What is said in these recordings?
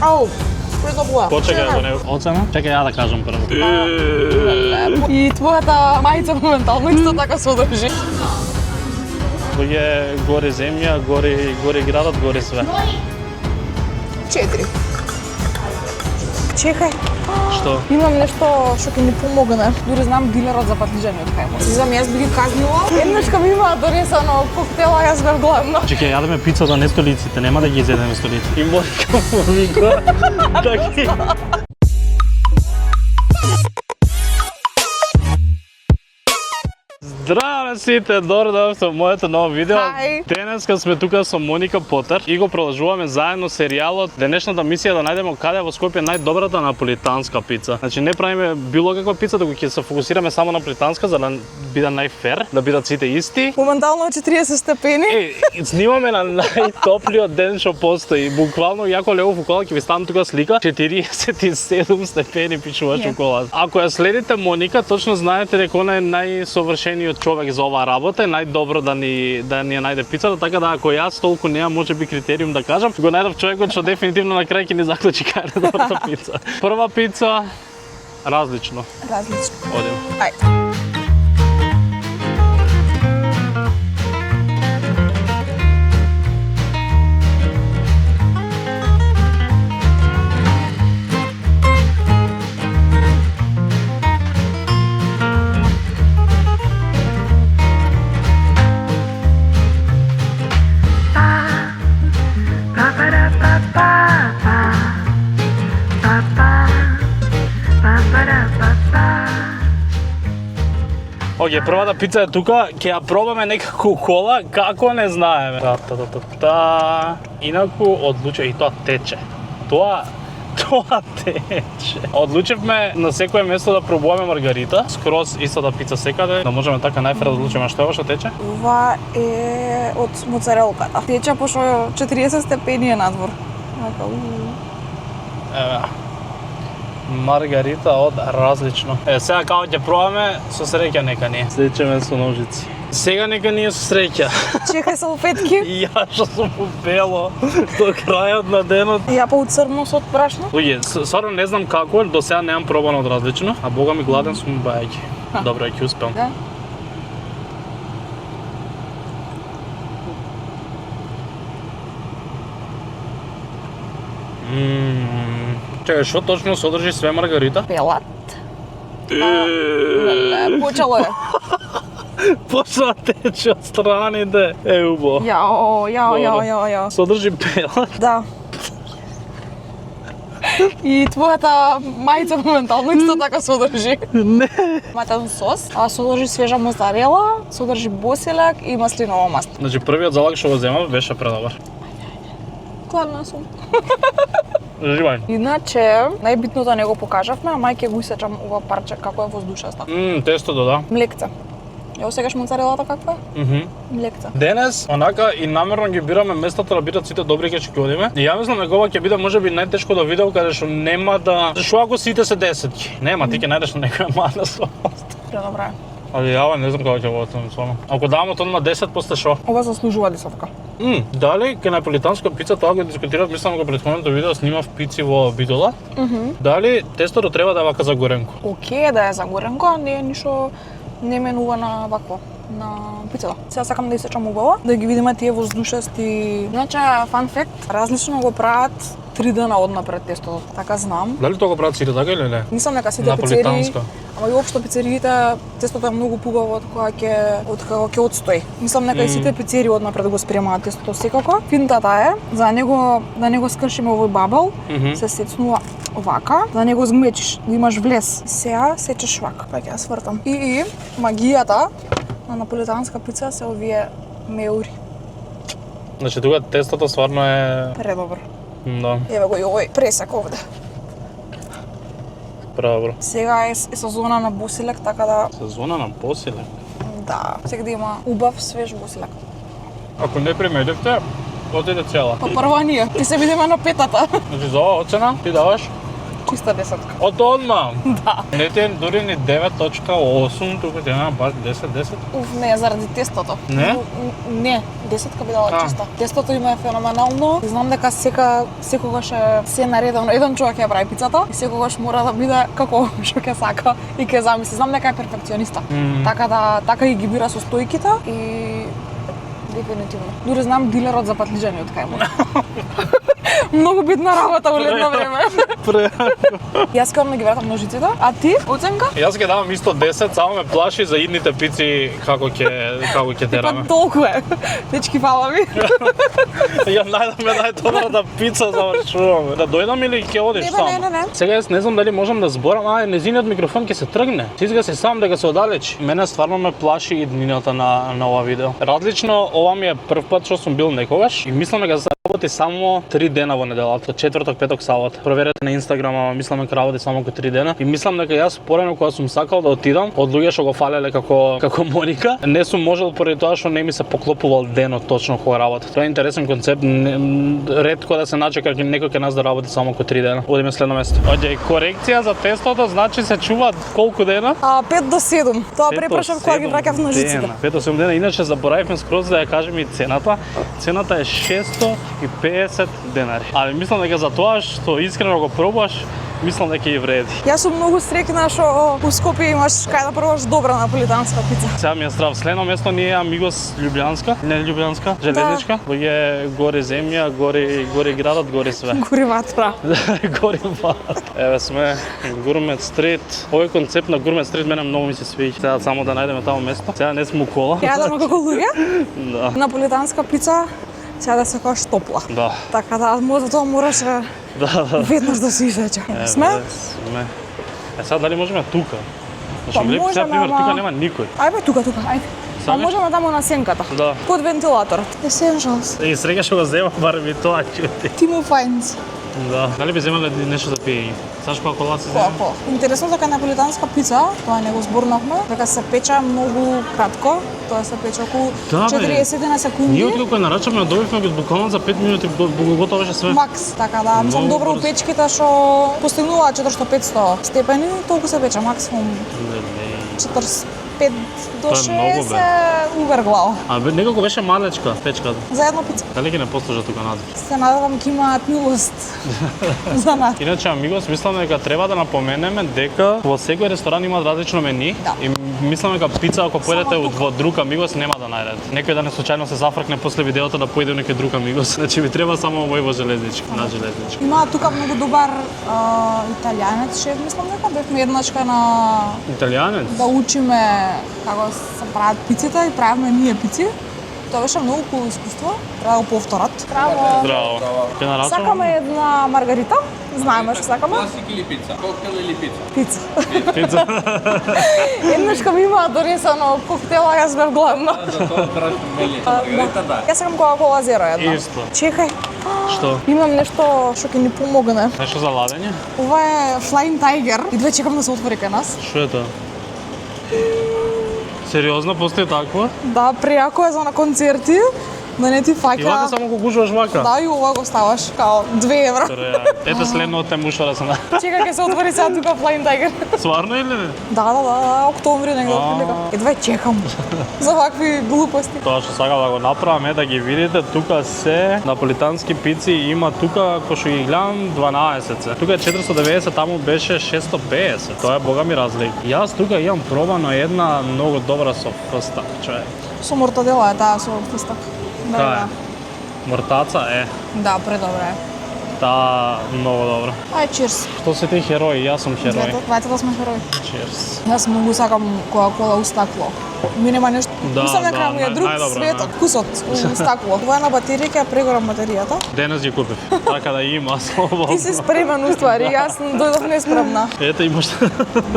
Ау, предобро. Почекај до него. Оцена? Чекај ја да кажам прво. И твојата мајца моментално исто така се одржи. Кој е горе земја, горе градот, горе све. 4. Чекај. Што? Имам нешто што ќе ми помогне. Дури знам дилерот за патлиџани од кај му. Зам јас би ги казнила. Еднаш кога ми имаа донесено коктела, јас бев гладна. Чекај, јадеме пицата, не столиците, нема да ги изедеме столиците. И Моника му вика да ги... Здраво сите, добро дојавте во моето ново видео. Хај. Денеска сме тука со Моника Потер и го продолжуваме заедно серијалот. Денешната мисија е да најдеме каде во Скопје најдобрата наполитанска пица. Значи не правиме било каква пица, туку ќе се фокусираме само на наполитанска за да биде најфер, да бидат сите исти. Моментално 40 степени. Снимаме на најтоплиот ден што постои. Буквално јако лево во кола ќе ви ставам тука слика. 47 степени пишува шоколад. Ако ја следите Моника, точно знаете дека она е најсовршениот човек за оваа работа, е најдобро да ни ја најде пицата, така да ако јас толку немам можеби критериум да кажам, го најдов човекот што дефинитивно на крај ќе ни заклучи кај е добрата пица. Прва пица различно. Различно. Одим. Ајде. Оке, првата пица е тука, ќе ја пробаме некако кола, како не знаеме. Инаку одлучив и тоа тече. Тоа тече. Одлучивме на секое место да пробуваме маргарита, скроз истата пица секаде, да можеме така најфер да одлучиме што е ова што тече. Ова е од моцарелката. Тече пошто 40 степени е надвор. Маргарита од различно. Сега како ќе пробаме, со среќа нека не. Сечеме со ножици. Сега нека ние со среќа. Чекај салфетки. Ја што сум побело до крајот на денот. Ја по црно со прашно. Луѓе, стварно не знам како, до сега немам пробано од различно, а бога ми гладен сум бајаќи. Добро, ќе успеам. Да. Чекај, што точно содржи све маргарита? Пелат. Почело е. Почна тече од страните. Убо. Јао. Содржи пелат. Да. И твојата мајца моментално исто така содржи. Не. Матен сос, а содржи свежа моцарела, содржи босилек и маслиново масло. Значи првиот залак што го земав беше предобар. Гладна сум. Живај. Иначе, најбитното не го покажавме, а мајке го исечам ова парче како е воздушаста. Тестото, да. Млекце. Ја сегаш моцарелата каква е? Млекце. Денес, онака и намерно ги бираме местата да бидат сите добри кај што ќе одиме. И ја мислам дека ова ќе биде можеби најтешкото видео каде што нема да... Што ако сите се десетки? Нема, ти ќе најдеш на некоја мана слабост. Предобро е. Али јава не знам како ќе го оценам само. Ако давам од на 10 после шо? Ова заслужува десетка. Дали кај наполитанска пица тоа го дискутирав, мислам го претходното видео, снимав пици во Битола. Дали тестото треба да е вака загоренко? Океј да е загоренко, не е ништо не менува на вакво, на пицата. Сега сакам да исечам убаво, да ги видиме тие воздушести. Значи, фан факт, различно го прават 3 дена однапред тестото, така знам. Дали тоа го прават сите така или не? Мислам дека сите пицерии, ама и општо пицериите, тестото е многу пубаво од кога ќе отстои. Мислам дека и сите пицерии однапред го спремаат тестото секако. Финтата е, за него да не го скршиме овој бабел, се сецнува овака, да не го згмечиш, да имаш влез. Сега сечеш вака, па ќе ја свртам. И магијата на наполитанска пица се овие меури. Значи тука тестото стварно е Предобро. Да. Еве го и овој пресек овде. Право. Сега е сезона на босилек, така да... Сезона на босилек? Да, сега да има убав, свеж босилек. Ако не примедивте, отиде цела. Па прва ние, ти се видиме на петата. Значи за оваа оцена ти даваш? чиста десетка. Од одма. Да. Не ти е дури ни 9.8, туку ти е баш 10. Уф, не, заради тестото. Не? Не, десетка би дала чиста. Тестото има е феноменално. Знам дека секогаш е се наредено. Еден човек ја прави пицата и секогаш мора да биде како што ќе сака и ќе замисли. Знам дека е перфекциониста. Така и ги бира состојките и дефинитивно. Дури знам дилерот за патлиџани од кај му. Многу битна работа во летно време. Јас кам да ги вратам ножиците, а ти? Оценка? Јас ќе давам исто 10, само ме плаши за идните пици како ќе тераме. Па толку е. Дечки, фала ви. Ја најдаме најдобрата пица, завршуваме. Да дојдам или ќе одиш сам? Не. Сега јас не знам дали можам да зборам, незиниот микрофон ќе се тргне. Сизга се сам дека се оддалечи. Мене стварно ме плаши иднината на ова видео. Различно, ова ми е прв пат што сум бил некогаш и мислам дека се работи само 3 дена во неделата, четврток, петок, сабота. Проверете на Инстаграм, ама мислам дека работи само како 3 дена. И мислам дека јас порано кога сум сакал да отидам, од луѓе што го фалеле како Моника, не сум можел поради тоа што не ми се поклопувал денот точно кога работи. Тоа е интересен концепт, ретко да се начека некој кај нас да работи само како 3 дена. Одиме следно место. Оѓе, корекција за тестото, значи се чува колку дена? 5 до 7. Тоа препрашав кога ги враќав ножиците. 5 до 7 дена, иначе заборавивме скроз да ја кажеме и цената. Цената е 650 денари. Али мислам дека за тоа што искрено го пробаш, мислам дека и вреди. Јас сум многу среќна што у Скопје имаш кај да пробаш добра наполитанска пица. Сега ми е страв. Следно место ни е Амигос Љубљанска, не Љубљанска, железничка. Кој е гори земја, гори градот, гори све. Гори ватра. Гори ватра. Еве сме Гурмет стрит. Овој концепт на Гурмет стрит мене многу ми се свиѓа. Сега само да најдеме тамо место. Сега не сме у кола. Јадеме како луѓе. Да. Наполитанска пица сега да се кажеш топла. Да. Така да, за тоа мораше веднаш да се излече. Сме? Сме. Сега дали можеме тука? Значи, гледај, сега, пример, тука нема никој. Ајде тука, ајде. А можеме таму на сенката. Да. Под вентилаторот. Essentials. И сега што го земам, барем и тоа чути. Тимо Фајнс. Да. Дали би земале нешто да пие? Саш кола се земе? Кола. Интересно дека наполитанска пица, тоа не го зборнавме, дека се печа многу кратко, тоа се печа околу 40 на секунди. Ние откако ја нарачавме, добивме го буквално за 5 минути, готово беше све. Макс, така да, мислам добро у печките што постигнува 400-500 степени, толку се печа максимум 45 до 60 уверглава. А некако беше малечка печката. За една пица. Дали ќе не послужа тука надвор? Се надевам ќе имаат милост за нас. Иначе, Амигос, мислам дека треба да напоменеме дека во секој ресторан има различно мени. Да. И мислам дека пица ако поедете во друг Амигос нема да најдете. Некој да не случајно се зафркне после видеото да поеде некој друг Амигос. Значи ви треба само овој во железничка, на железничка. Има тука многу добар италијанец шеф, мислам дека бевме еднашка на Италијанец? да учиме како се прават пиците и правиме ние пици. Тоа беше многу кул искуство. Треба да го повторат. Здраво. Ќе нарачуваме? Сакаме една маргарита. Знаеме што сакаме. Класик или пица? Коктел или пица? Пица. Пица. Еднаш кога ми има донесено коктела, јас бев гладна. За тоа трашно мели. Маргарита да. Јас сакам Кока-кола зеро една. Исто. Чекај. Што? Имам нешто што ќе ни помогне. Нешто за ладење? Ова е Flying Tiger. Идве чекам да се отвори кај нас. Што е тоа? Сериозно, постои такво? Да, пријако е за на концерти. Да не ти И вака фаќа. само го гужваш вака? Да, и ова го ставаш као 2 евра. Ете следното е мушора се на. Чека ќе се отвори сега тука Flying Tiger. Сварно или не? Да, октомври негде отприлика. Едва чекам за вакви глупости. Тоа што сакам да го направам е да ги видите, тука се наполитански пици има тука, кој што ги гледам 12 се. Тука е 490, таму беше 650. Тоа е богами разлика. Јас тука имам пробано една многу добра со фстак, човек. Со мортадела е таа со фстак. Таа е. Мортаца е. Да, предобра е. Таа многу добра. Ај, чирс. Што си ти херој, јас сум херој. Двајцата сме херои. Чирс. Јас многу сакам Кока-кола у стакло. Ми нема нешто. Да, Мислам дека да, му е друг најдобро, светот, вкусот у стакло. Ова е на батерија, ќе прегорам батеријата. Денес ги купив. Така да има слободно. Ти си спремен уствари, јас дојдов неспремна. Ете имаш.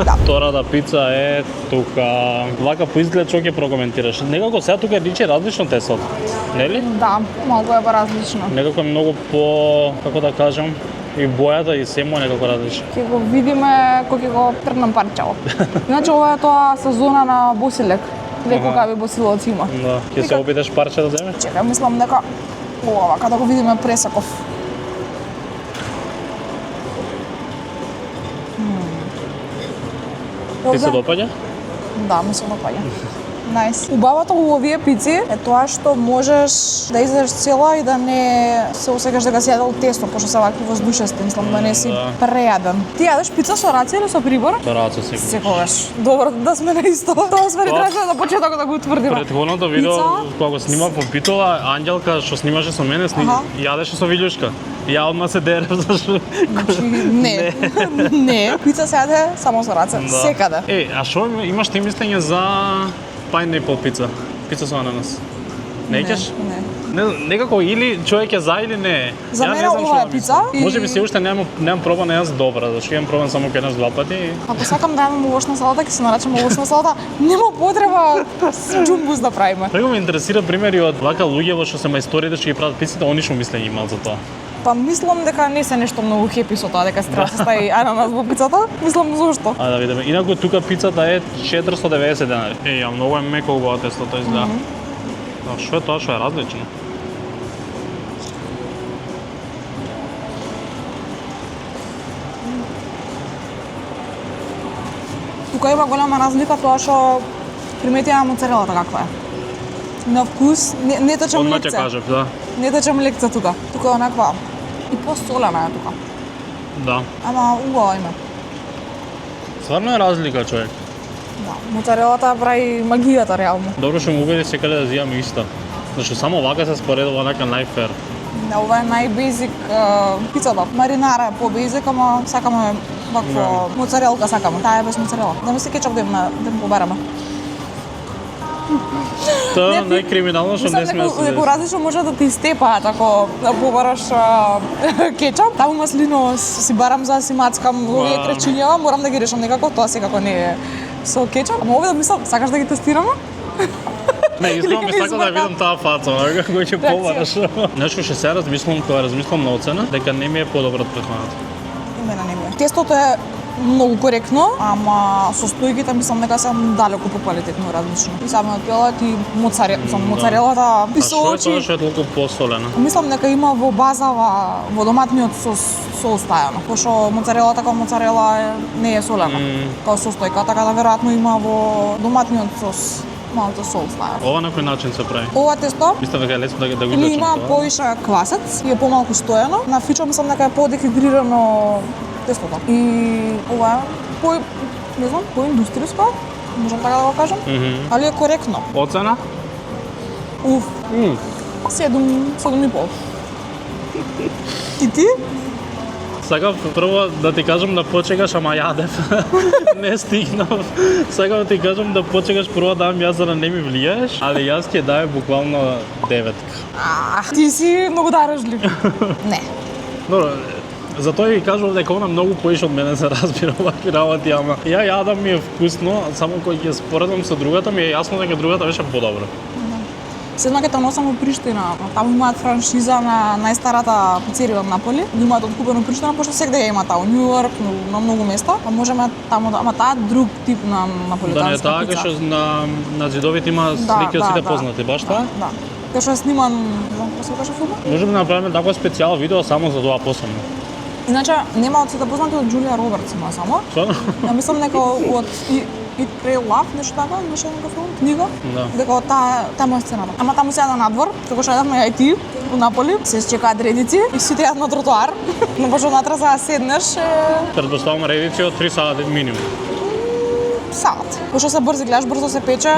Да. Втората пица е тука. Вака по изглед што ќе прокоментираш? Некако сега тука личи различно тесото. Нели? Да, малку е различно. Некако е многу по, како да кажам, и бојата и семо е некако различно. Ќе го видиме кога ќе го тргнам парчало. Иначе ова е тоа сезона на босилек. Леко кави босилоци има. Да, ќе се обидеш парче да земеш? Чекај, мислам дека ова, када го видиме пресаков. Ти се допаѓа? Да, ми се допаѓа. Најс. Убавото во овие пици е тоа што можеш да изедеш цела и да не се осекаш дека си јадел тесто, пошто се вакви воздушести, мислам да не си прејаден. Ти јадеш пица со раце или со прибор? Со раце секогаш. Секогаш. Добро да сме на исто. Тоа сме требаше на почетокот да го утврдиме. Претходното видео кога го снимав во Битола, Ангелка што снимаше со мене, јадеше со вилјушка. Ја одма се дерев зашто не. Не, пица се јаде само со раце, секаде. А што имаш ти мислење за pineapple пица? Пица со ананас. Не ќеш? Не. Некако или човек е за или не. За мене ова е пица. Може би се уште немам пробан јас добра, зашто имам пробан само еднаш два пати. Ако сакам да имам овошна салата, ќе се нарачам овошна салата. Нема потреба џумбус да правиме. Него ме интересира примери од вака луѓе во што се мајстори да ќе ги прават пиците, они што мислење имаат за тоа. Па мислам дека не се нешто многу хепи со тоа дека се треба да се стави ананас во пицата. Мислам зошто. Да видиме. Инаку тука пицата е 490 денари. Ја многу е меко во тестото изгледа. Што е тоа што е различно? Тука има голема разлика тоа што приметија моцарелата каква е. На вкус не точам Одма лекце. ќе кажав, да. Не точам лекце тука. Тука е онаква и посолена е тука. Да. Ама убава има. Стварно е разлика, човек. Да, моцарелата прави магијата реално. Добро што му убеди секаде да зијам исто. Зашто само вака се споредува онака најфер. Да, ова е најбезик пицата. Маринара е по-безик, ама сакаме вакво моцарелка сакаме. Таа е без моцарела. Да ми се кетчап да им побараме. Тоа е најкриминално што не сме да се Неко различно може да ти степаат ако да побараш кетчап. Таму маслино си барам за да си мацкам овие кречиња, морам да ги решам некако, тоа секако не е со кетчап. Ама овие да мислам, сакаш да ги тестираме? Не, искрено ми сакам да видам таа фаца, како ќе побараш. Нешто што се размислам кога размислам на оцена, дека не ми е подобро од претходната. И мене не ми е. Тестото е многу коректно, ама состојките мислам дека се далеку поквалитетно различно. И самиот пелат и моцарелата и со очи. Што е тоа што е толку посолено? Мислам дека има во базава, во доматниот сос сол стајано. Пошто моцарелата како моцарела не е солена, како состојка, така да веројатно има во доматниот сос малку сол стајано. Ова на кој начин се прави? Ова тесто Мислам дека е лесно да го или излечам има тоа. повише квасец и е помалку стоено. На фичо мислам дека е подекидрирано тестото. И ова е не знам, по-индустријско, можам така да го кажам, али е коректно. Оцена? Уф, 7,5. И ти? Сакав прво да ти кажам да почекаш, ама јадев. Не стигнав. Сакав да ти кажам да почекаш прво да јас за да не ми влијаеш, али јас ќе дај буквално 9. Ти си многу дарежлив. Не. Добро, затоа ви кажувам дека она многу поише од мене се разбира овакви работи, ама ја јадам ми е вкусно, само кога ќе споредам со другата ми е јасно дека другата беше подобра. Седно ќе те носам во Приштина. Таму имаат франшиза на најстарата пицерија од Наполи. Имаат откупено Приштина, пошто секаде ја има таа во Њу Йорк, на многу места. А можеме таму да, ама таа друг тип на наполитанска Да не таа што на зидовите има слики од сите познати, баш тоа? Да. Кај што е сниман, не знам како се каже филмот. Можеме да направиме такво специјал видео само за тоа посебно. Иначе нема од сите познати од Џулија Робертс има само. Стварно? Ја мислам дека од Eat, Pray, Love, нешто така, имаше некој филм, книга. Да. Дека таму е сцената. Ама таму се јаде надвор, како што јадевме ја и ти, у Наполи, се чекаат редици и сите јадат на тротоар. Но пошто внатре за да седнеш Предпоставам редици од 3 сати минимум. сат. Пошто се брзи, гледаш, брзо се пече,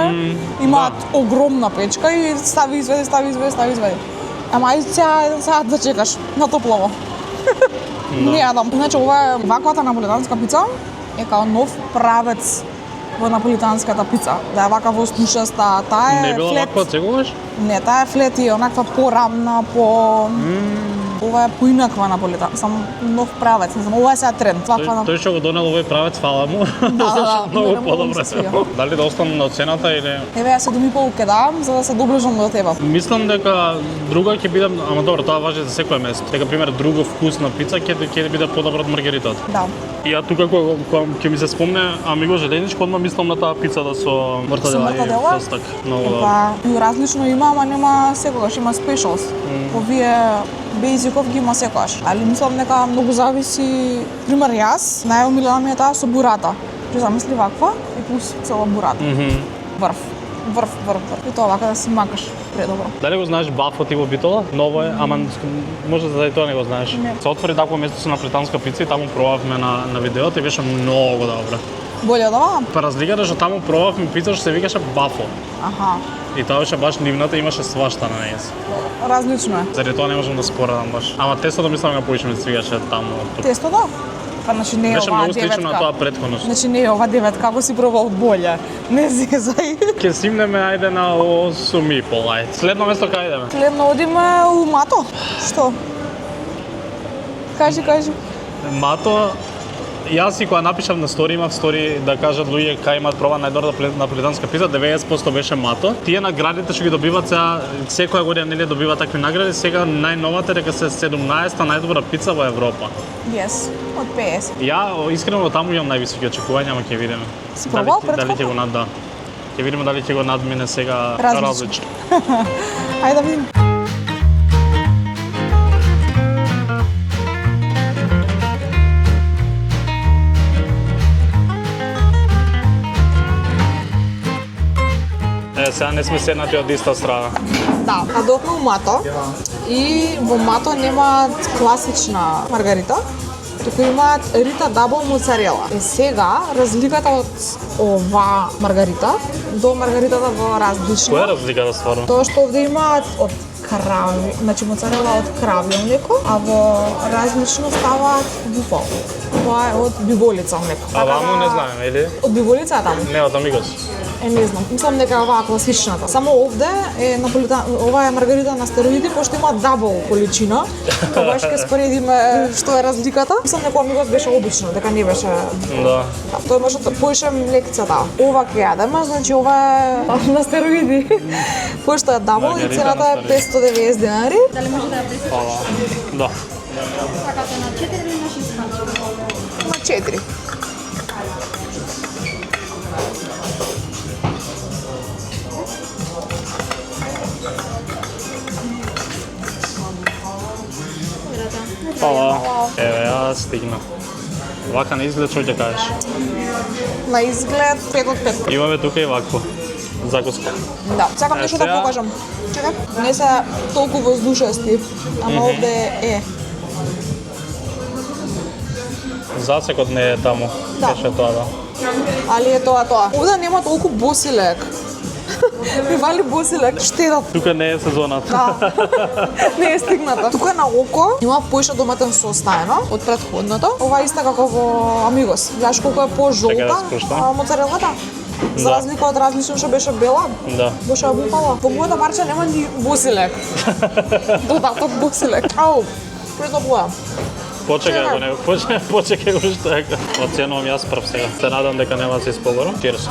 имаат огромна печка и стави, изведи. Ама ајде сега 1 сат да чекаш на топлово. Не јадам. Значи, ова е ваквата наполитанска пица е као нов правец во наполитанската пица. Да е вака воздушеста, таа е Не била флет. ваква цегуваш? Не, таа е флет и онаква порамна, ова е поинаква наполитан, само нов правец, не знам, ова е сега тренд. Тој што го донел овој правец, фала му. Да, Многу мене многу ми подобро. се свија. Дали да останам на оцената или... Еве, ја 7,5 ќе дам, за да се доближам до тебе. Мислам дека друга ќе биде, ама добро, тоа важи за секое место. Дека пример друга вкусна пица ќе биде подобра од маргаритата. Да. И ја тука кога ќе ми се спомне Амиго Желеничко, одма мислам на таа пицата со мортадела и мортадела? состак. Многу добро. Па, и различно има, ама нема секогаш, има спешалс. Овие бейзиков ги има секогаш. Али мислам дека многу зависи, пример јас, најомилена ми е таа со бурата. Ќе замисли ваква и плюс цела бурата. Врв. И тоа вака да си макаш предобро. Дали го знаеш бафо ти во Битола? Ново е, ама може да и тоа не го знаеш. Не. Се отвори такво место со наполитанска пица и таму пробавме на видеото и беше многу добро. Боле од ова? Па разликата што таму пробавме пица што се викаше бафо. Аха. И тоа беше баш нивната, имаше свашта на неја. Различно е. Заради тоа не можам да споредам баш. Ама тестото мислам дека поише ми се свигаше таму. Тестото? Па значи не е Беше ова многу слично на тоа деветка. претходно. Значи не е ова деветка, како си пробал боле. Не зезај. Ке симнеме ајде на 8,5 ајде. Следно место кај идеме? Следно одиме у Мато. Што? Кажи. Мато, јас и кога напишав на стори, имав стори да кажат луѓе кај имаат проба најдобра наполитанска пица, 90% беше Мато. Тие наградите што ги добиваат сега, секоја година нели добива такви награди, сега најновата е дека се 17-та најдобра пица во Европа. Yes, од 50. Ја искрено таму имам највисоки очекувања, ама ќе видиме. Си пробал дали ќе претходно? го надда. Ќе видиме дали ќе го надмине сега Различно. различно. Ајде да видиме. Сега не сме седнати од иста страна. Да, а дојдовме у Мато и во Мато немаат класична маргарита, туку имаат рита дабл моцарела. И сега разликата од ова маргарита до маргаритата во различна. Која е разликата стварно? Тоа што овде имаат од крави, значи моцарела од кравје млеко, а во различно ставаат буфал. Тоа е од биволица млеко. А ваму не знаеме, или? Од биволица е таму. Не, од Амигос. Не знам, мислам дека е оваа класичната. Само овде е ова е маргарита на стероиди, пошто има дабл количина. Тогаш ќе споредиме што е разликата. Мислам дека Амигос беше обично, дека не беше. Да. Тоа може да поише млекицата. Ова ќе јадеме, значи ова е на стероиди. Пошто е дабл и Маргарита цената на е 590 денари. Дали може да ја пресипаш? Фала. Да. Сакате на 4 или на 6 пачки? На 4. Фала. Еве, јас стигна. Вака на изглед што ќе кажеш? На изглед 5 од 5. Имаме тука и вакво. Закуска. Да, сакам нешто да сега- покажам. Чекај. Не се толку воздушести, ама овде е. Засекот не е таму. Да. Беше тоа, да. Али е тоа. Овде нема толку босилек. Ми вали босилек, штедат. Тука не е сезоната. Да. Не е стигната. Тука на око има поише доматен сос стаено од претходното. Ова е иста како во Амигос. Знаеш колку е Чекај по-жолта да скуштам. моцарелата? За Да. разлика од различно што беше бела, Да. беше обукала. Во мојата парче нема ни босилек. Додаток босилек. Ау, предобро е. Почекај го него, почекај го што е. Оценувам јас прв сега. Се надам дека нема да се испогорам. Cheers.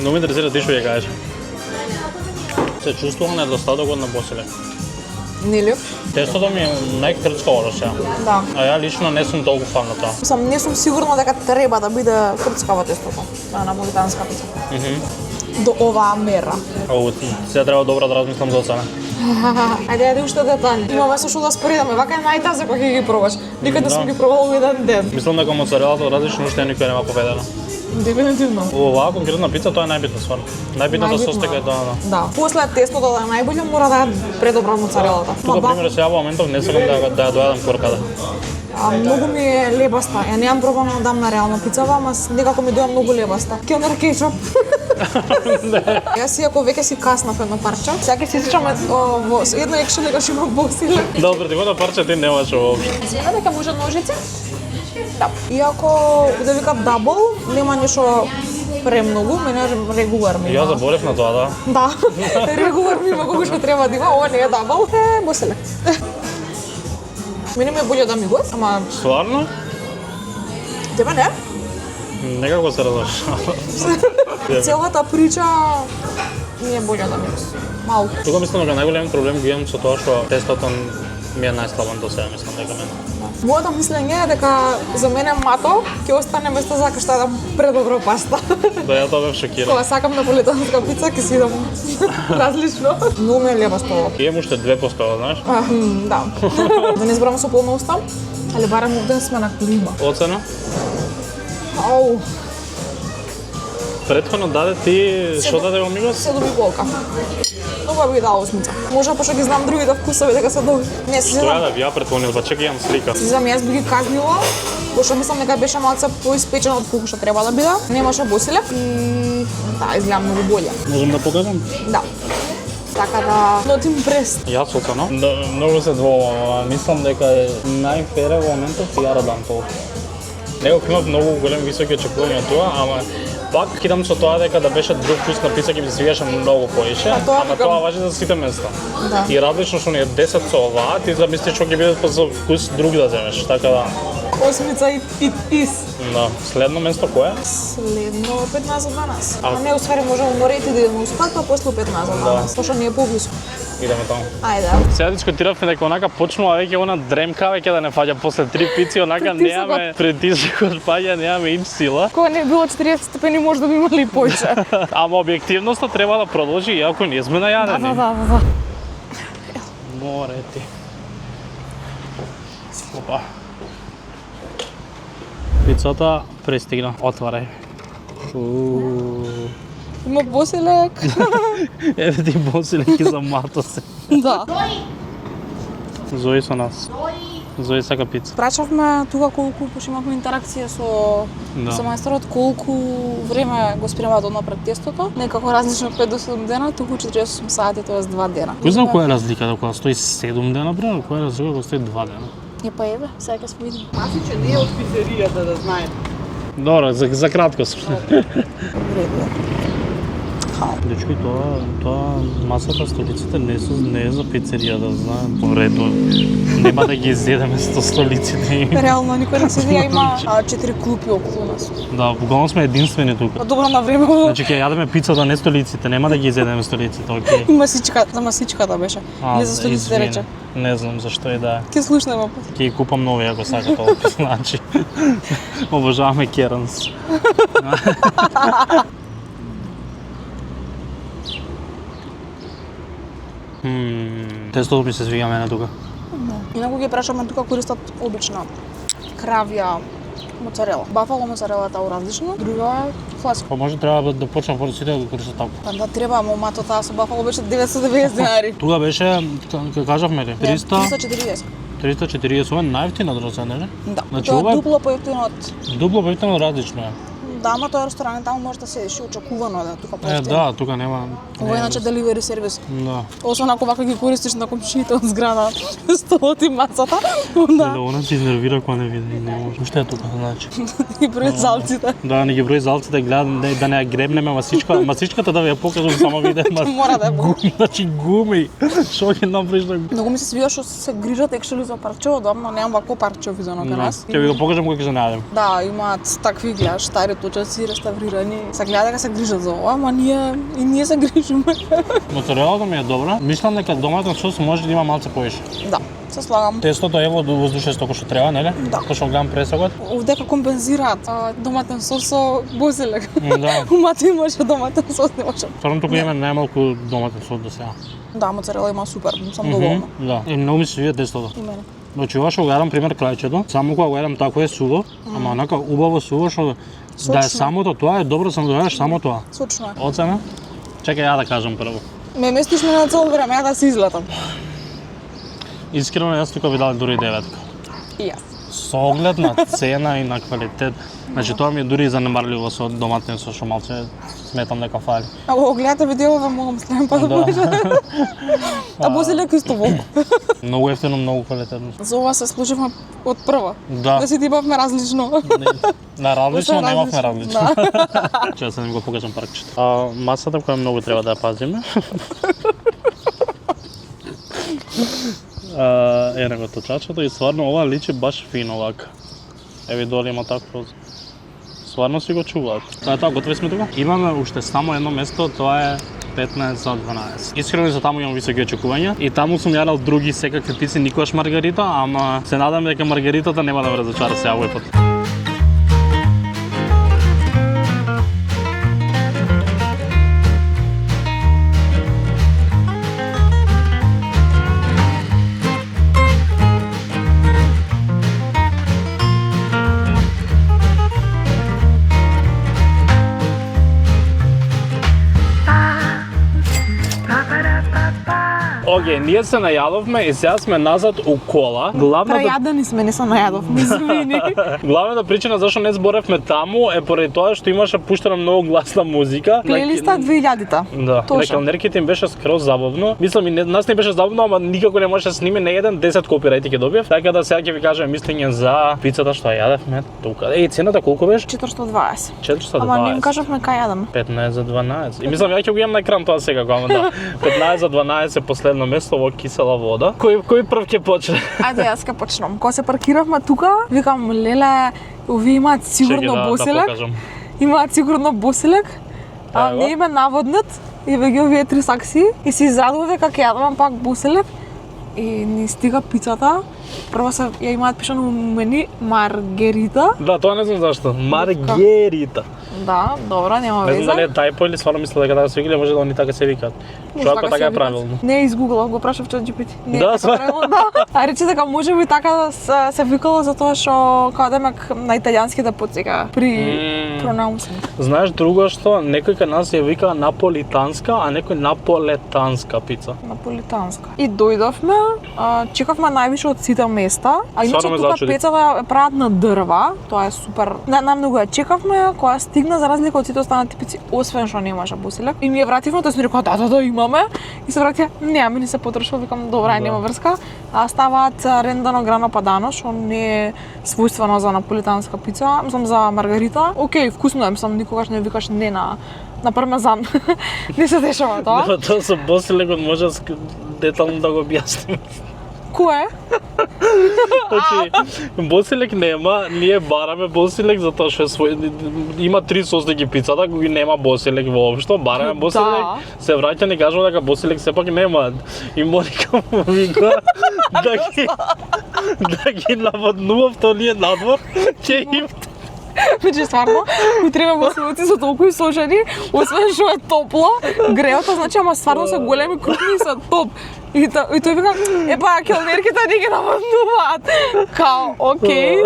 Но ме интересира ти што ќе кажеш. Се чувствувам недостатокот на босилек. Нели? Тестото ми е најкрчкаво сега. Да. А ја лично не сум толку фан на тоа. Не сум сигурна дека треба да биде крцкава тестото на наполитанска пица. До оваа мера. Оу, сега треба добро да размислам за оцена. Ајде уште детали. Имаме со што да споредаме. Вака е најтаза кога ќе ги пробаш. Никад не сум ги пробала во еден ден. Мислам дека моцарелата од различно уште никој нема победено. Дефинитивно. Оваа конкретна пица тоа е најбитно стварно. Најбитното состека е тоа, да. Да. После тестото да е најбоље мора да е предобра моцарелата. Тука пример се ја во моментов не сакам да ја дојадам курката. А многу ми е лебаста. Ја немам пробано да дам на реална пицава, ама некако ми доја многу лебаста. Кенер кетчуп. Јас иако веќе си каснав едно парче, сега ќе се сечам во едно екшеле кога има босилек. Да, претходно парче ти немаш воопшто. Сега дека може ножица? Да. Иако да викат дабл, нема нешто премногу, мене регулар ми има. Ја заборев на тоа, да. Да, регулар ми има колку што треба да има, ова не е дабл, босилек. Мене ми е болje да ми го, ама Стварно? тебе не. Некако се разрешава. Целата прича ми е болje да ми го. Малку. Тука мислам дека најголемиот проблем го имам со тоа што тестото Ми е најслабен до сега, мислам дека мене. Моето мислење е дека за мене мато ќе остане место за што јадам предобро паста. Да, ја тоа бев шокиран. Кога сакам наполетанска пица, ќе си идам различно. Многу ми е леба стола. Имам уште 2 постава, знаеш? Да. Да не зборам со полна уста, али барем овде сме на клима. Оцена? Ау, Претходно даде ти, што даде во мигос? 7,5. Тоа би дала 8. Може пошто ги знам другите вкусови дека се добри. Не, си Тоа знам. да ви ја претходнил, па чекај имам слика. Си знам, јас би ги казнила, пошто мислам дека беше малце поиспечено од колку што треба да биде. Немаше босиле и да, изгледа многу боле. Можам да покажам? Да. Така да, not impressed. Јас оцено. Да, многу се двоумам, мислам дека е најфере во моментот ја радам толку. Некој имав многу голем високи очекувања од тоа, ама пак кидам со тоа дека да беше друг вкус на пица ќе ми се свиеше многу поише, тоа ама викам. тоа важи за сите места. Да. И различно што ни е 10 со оваа, ти замисли што ќе биде па за вкус друг да земеш, така да. 8 и из. Да, следно место кое? Следно 15-12. А- А не, усвари може во морете да идеме успат, па после 15-12. Пошто не е поблиску. Идеме таму. Ајде. Сега дискутиравме дека онака почнува веќе она дремка веќе да не фаќа после 3 пици, онака немаме притисокот паѓа, немаме им сила. Кога не било 40 степени, може да би имали и поише. Ама објективноста треба да продолжи, иако ние сме најадени. Да. Море ти. Опа. Пицата пристигна. Отварај. Има босилек. Еве ти босилеки за мато се. Да. Зои со нас. Зои сака пица. Прачавме тука колку, пошто имавме интеракција со Да. мајсторот, колку време го спремаат однапред тестото. Некако различно 5 до 7 дена, туку 48 сати, тоест 2 дена. Кој знам која е разликата кога стои 7 дена, бре, а која е разлика кога стои 2 дена? Па еве, сега ќе се видиме. Масиче не е од пицеријата, да знаете. Добро, за кратко сме. Вредно. Дечки, тоа масата столиците не е за пицерија, да знаем. Вредно. Нема да ги изедеме 100 столиците. Реално никој не се види, има 4 клупи околу нас. Да, буквално сме единствени тука. Добро на време. Значи ќе јадеме пицата, не столиците, нема да ги изедеме столиците, окей. И масичка, за масичката беше. Не за столиците извини. рече. Не знам зашто и да. Ке слушнеме. Ќе ги купам нови ако сака тоа, значи. Обожаваме Керанс. Тестото ми се свиѓа мене тука. Инаку ги прашаме тука користат обична кравја моцарела. Бафало моцарела е таа различно, друга е класика. Па може треба да почнам по сите да го користат тако. Па да треба, момато таа со бафало беше 990 денари. Тука беше, како кажавме ли, 340. 340, ова е најевтина дроза, нели? Да. Значи Тоа ова е е дупло поевтино од... дупло поевтино различно е. Да, ама тоа е ресторан, таму може да седиш, очекувано е да тука Е, поевтино. да, тука нема. Ова е иначе деливери сервис. Да. Освен ако вака ги користиш на комшиите од зграда, столот и мацата, Да, да, она се изнервира кога не види, не може. Уште е тука, значи. и бројат залците. Да, не ги брои залците, гледам да не ја гребнеме масичката да ви ја покажам само виде, Мора да е бог. значи гуми. Што ќе направиш да Многу ми се свија што се грижат екшели за парчево, одамна немам вако парчево видено кај нас. Ќе ви го покажам кога ќе се најдем. Да, имаат такви гледаш, стари точаци, реставрирани. Се гледа дека се грижат за ова, ама ние се грижиме. Моцарелата ми е добра. Мислам дека доматен сос може да има малце поише. Да, се слагам. Тестото е во воздушесто што треба, нели? Да. Пошто гледам пресагот. Овдека компензираат доматен сос со бозелек. Да. Умато имаше доматен сос, не може. Стварно тука има најмалку доматен сос до сега. Да, моцарела има супер, сум доволна. Да. И многу ми се свија тестото. И мене. Значи ова што го јадам пример крајчето, само кога го јадам тако е суво, ама онака убаво суво што да е Сочно. самото тоа е добро само да јадеш само тоа. Сочно е. Оцена? Чекај ја да кажам прво. Ме местиш ме на цело време, ја да се излетам. Искрено јас тука би дал дури 9. И јас. Со оглед на цена и на квалитет. Значи тоа ми е дури занемарливо со доматен сос што малце сметам дека фали. Ако го гледате видео, молам следен пат да Да. може. А бозелек исто волк. Многу ефтино, многу квалитетно. За ова се служивме од прва. Да. Да си типавме различно. На различно Да се немавме различно. различно. Чеја се не го покажам паркчето. Масата која многу треба да ја пазиме. Е него точачето и стварно ова личи баш фино вака. Еви доле има такво. Стварно си го чуваат. Тоа е тоа, готови сме тука? Имаме уште само едно место, тоа е 15 за 12. Искрено за таму имам високи очекувања и таму сум јадал други секакви пици, никогаш маргарита, ама се надам дека маргаритата нема да ме разочара сега овој пат. Океј, ние се најадовме и сега сме назад у кола. Прејадени сме, не се најадовме, извини. Главната причина зашто не зборевме таму е поради тоа што имаше пуштена многу гласна музика. Плейлиста 2000-та. Да, на калнерките им беше скроз забавно. Мислам и нас не беше забавно, ама никако не можеше да сниме не еден 10 копирајти ќе добиев. Така да сега ќе ви кажам мислење за пицата што ја јадевме тука. Еј, цената колку беше? 420. 420. Ама не им кажавме кај јадам. 15 за 12. И мислам ја ќе го имам на екран тоа сега, ама да. 15 за 12 последно место во кисела вода. Кој прв ќе почне? Ајде, јас ќе почнам. Кога се паркиравме тука, викам, леле, овие имаат сигурно боселек. Имаат сигурно боселек, а не име наводнат и веќе овие 3 сакси и си задува дека ќе јадам пак боселек и ни стига пицата. Прво се ја имаат пишано мени маргарита. Да, тоа не знам зашто. Маргарита. Да, добро, нема веза. Не знам дали е тајпо или стварно мисля дека така се викале, може да они така се викаат. Што ако така е правилно? Не изгуглав, го прашав ChatGPT. Не, да, така правилно, да. А рече дека може би така да се викало затоа што као демек на италијански да потсека при пронаунсинг. Знаеш друго што некој кај нас ја вика наполитанска, а некој наполетанска пица. Наполитанска. И дојдовме, чекавме највише од сите места, а иначе тука пицата ја прават на дрва, тоа е супер. Најмногу ја чекавме, кога стигна за разлика од сите останати пици, освен што немаше боселек. И ми ја вративме, тоа сме рекоа да имаме. И се вратија, не, ами не се потрошува, викам добра, нема врска. А ставаат рендано грано падано, што не е својствено за наполитанска пица, мислам за маргарита. Океј, вкусно е, мислам никогаш не викаш не на пармезан. Не се дешава тоа. Да, тоа со боселекот може детално да го објасним. Кое? Значи, боселек нема, ние бараме боселек затоа што има 3 состојки пицата, кои нема боселек воопшто, бараме боселек, се враќа ни кажува дека боселек сепак нема. И Моника му вика да ги наводнував тоа ние надвор, ќе им Значи, стварно, ми треба боселоци со толку сошени, освен што е топло, греото, значи, ама стварно се големи, крупни и се топ. И тој вика, епа, келнерките ни ги наводнуваат. Као, окей,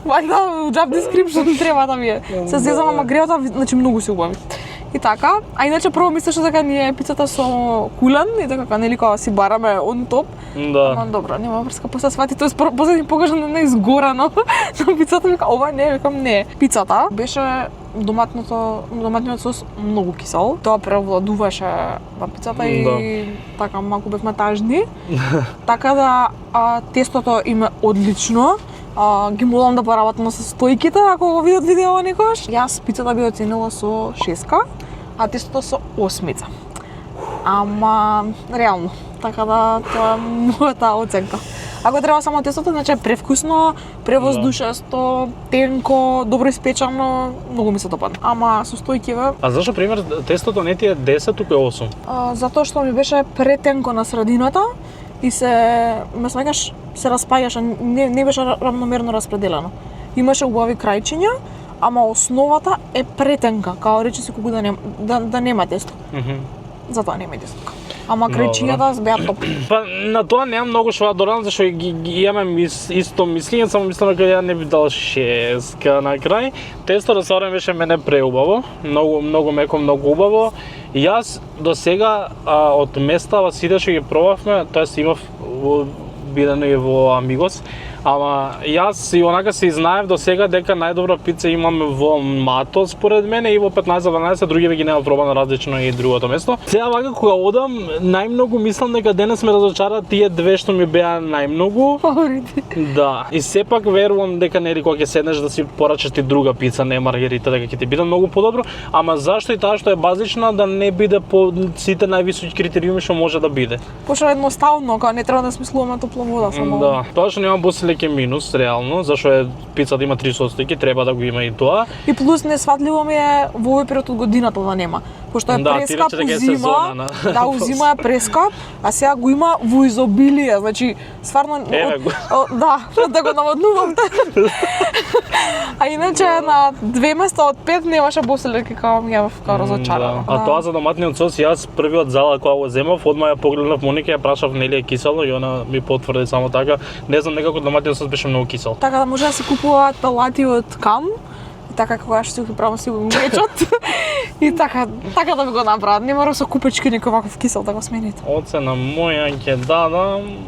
вајда, job description треба да ми е. Се зезам, ама греото, значи, многу се убави. И така, а иначе прво мислеше дека ни е пицата со кулен и дека нели кога си бараме он топ. Да. Ама добро, нема врска, после свати, тоест после ни покажа на изгорано на пицата, вика ова не, викам не. Пицата беше доматниот сос многу кисел. Тоа превладуваше на пицата и така малку бевме тажни. Така да тестото им е одлично. Ги молам да поработат на состојките ако го видат видео некош. Јас пицата би оценила со 6, а тестото со 8. Ама реално, така да тоа е мојата оценка. Ако треба само тестото, значи е превкусно, превоздушесто, тенко, добро испечено, многу ми се допадна. Ама состојкиве. А зашто пример тестото не ти е 10, туку е 8? Затоа што ми беше претенко на средината и ме сваќаш се распаѓаше, не беше равномерно распределено. Имаше убави крајчиња, ама основата е претенка, као рече си колку да нема тесто. Затоа нема тесто. Ама крајчињата беа топ. Па на тоа немам многу што да додам, зашто ги имаме исто мислење, само мислам дека ја не би дал 6 на крај. Тестото стварно беше мене преубаво, многу меко, многу убаво. Јас до сега од места сите што ги пробавме, тоест имав бидено и во Амигос, ама јас и онака се знаев до сега дека најдобра пица имаме во Мато според мене и во 15 за 12, другиве ги нема пробано различно и другото место. Сега вака кога одам, најмногу мислам дека денес ме разочара тие две што ми беа најмногу фаворити. Да, и сепак верувам дека нели кога ќе седнеш да си порачаш ти друга пица, не маргарита, дека ќе ти биде многу подобро, ама зашто и таа што е базична да не биде по сите највисоки критериуми што може да биде. Пошто едноставно, кога не треба да смислуваме топла вода само. Да, тоа што нема боселек е минус реално, зашто е пицата има 3 состојки, треба да го има и тоа. И плюс несватливо ми е во овој период од годината да нема. Пошто е Да, прескап, тираче дека е узима, сезона на- да, узима е прескап, а сега го има во изобилие, значи, стварно... Еве го. Да, да го наводнувам. А иначе на 2 места од 5 немаше боселерки, као ми ја вкао разочарана. А тоа за доматниот сос, јас првиот зала кога го земав, одма ја погледнав Моника, ја прашав нели е кисело и она ми потврди само така. Не знам, некако доматниот сос беше многу кисел. Така да може да се купуваат палати од кам, и така кога што ќе правам си го мечот. И така да ми го направат. Не мора со купечки некој ваков кисел да го смените. Оцена моја ќе дадам.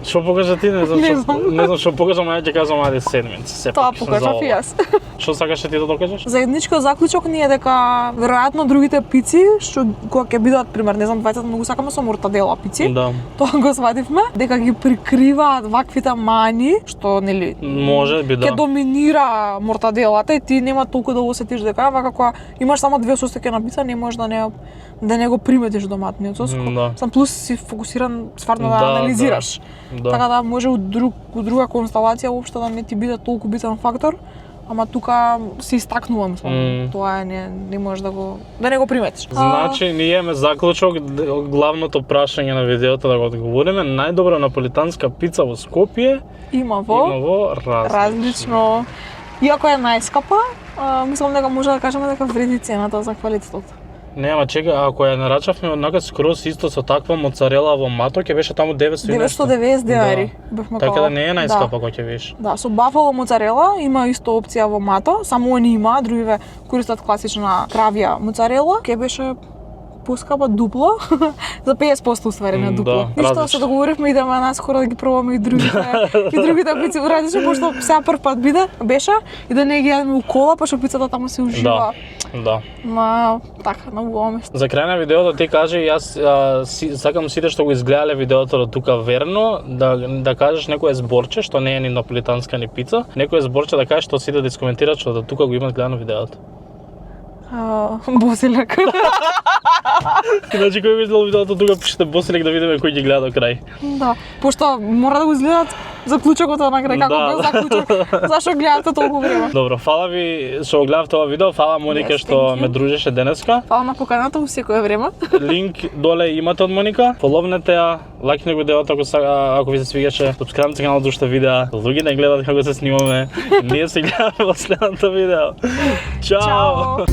Што покажа ти? Не знам што покажам, а ја ќе кажам ајде седмица. Сепак, Тоа покажав и јас. Што сакаш ти да докажеш? Заедничко заклучок ни е дека веројатно другите пици што кога ќе бидат пример, не знам, двајцата многу сакаме со мортадела пици. Да. Тоа го свативме дека ги прикриваат ваквите мани што нели Може би да. ќе доминира мортаделата и ти нема толку да осетиш дека вака кога имаш само 2 состеки на пица не можеш да не го приметиш доматниот сос. Да. Сам плюс си фокусиран стварно да Да, анализираш. Да. Така да може у друга констелација уопшто да не ти биде толку битен фактор, ама тука се истакнувам со тоа не можеш да не го приметиш. Значи, ние имаме заклучок, главното прашање на видеото да го одговориме. Најдобра наполитанска пица во Скопје Има во различно. Иако е најскапа, мислам дека може да кажеме дека вреди цената за квалитетот. Не, ама чека, ако ја нарачавме однака скроз исто со таква моцарела во мато, ќе беше таму 900 и нешто. 990 денари. Бевме Така као- да не е најскапа кој ќе видиш. Да, со бафало моцарела има исто опција во мато, само они има, другиве користат класична кравја моцарела. Ке беше поскапа дупло, за 50% уствари на дупло. Да, Ништо различно. се договоривме идеме наскоро да ги пробаме и другите пици различно, пошто сега прв пат беше и да не ги јадеме у кола, пошто пицата таму се ужива. Да. На така на убаво место. За крај на видеото ти кажи, јас сакам сите што го изгледале видеото до тука верно, да кажеш некое зборче што не е ни наполитанска ни пица, некое зборче да кажеш што сите да искоментираат што до тука го имат гледано видеото. Боселек. Значи кој видел видеото тука пишете Боселек да видиме кој ги гледа до крај. Да, пошто мора да го изгледат заклучокот на крај, како Да. бил заклучок. Зашо гледате толку време? Добро, фала ви што го гледавте ова видео, фала Моника Yes, што thank you. ме дружеше денеска. Фала на поканата у секое време. Линк доле имате од Моника. Фоловнете ја, лајкнете го видеото ако ви се свигаше. Супскрибнете каналот уште видеа. Луѓе не гледат како се снимаме. Ние се гледаме во следното видео. Чао. Чао.